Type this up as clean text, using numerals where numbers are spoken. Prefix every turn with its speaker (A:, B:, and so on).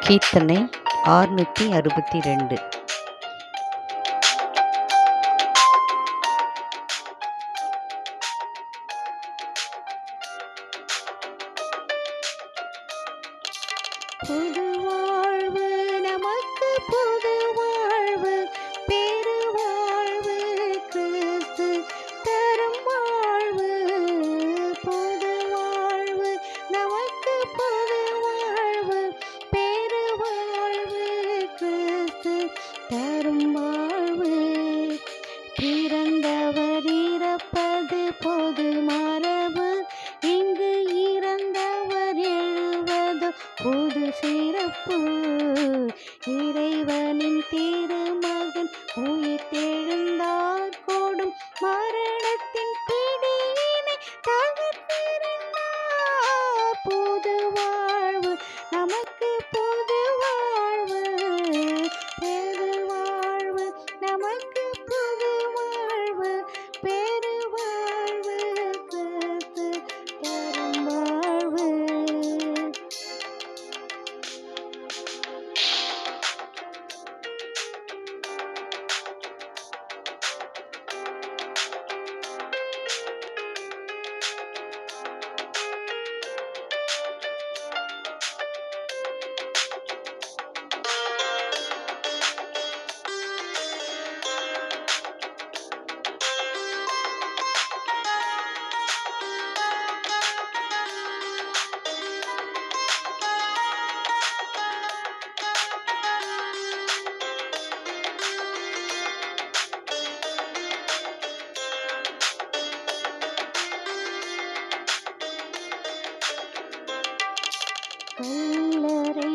A: கீர்த்தனை 662.
B: புது வாழ்வு நமக்கு புது வாழ்வு பெரு வாழ்வு கிறிஸ்து தரும் வாழ்வு. புது வாழ்வு நமக்கு புது வாழ்வு பெரு வாழ்வு கிறிஸ்து தரும் வாழ்வு. பிறந்தவர் இறப்பது பொது மரபு, இங்கு இறந்தவர் எழுவது புது சிறப்பு. இறைவனின் திருமகன் உயிர்த்தெழுந்தார், கொடும் மரணத்தின் பிடியினை தகர்த்தெறிந்தார். புது வாழ்வு நமக்கு புது வாழ்வு பெரு வாழ்வு நமக்கு புது வாழ்வு பெரு வாழ்வு கிறிஸ்து தரும் வாழ்வு. கல்லறை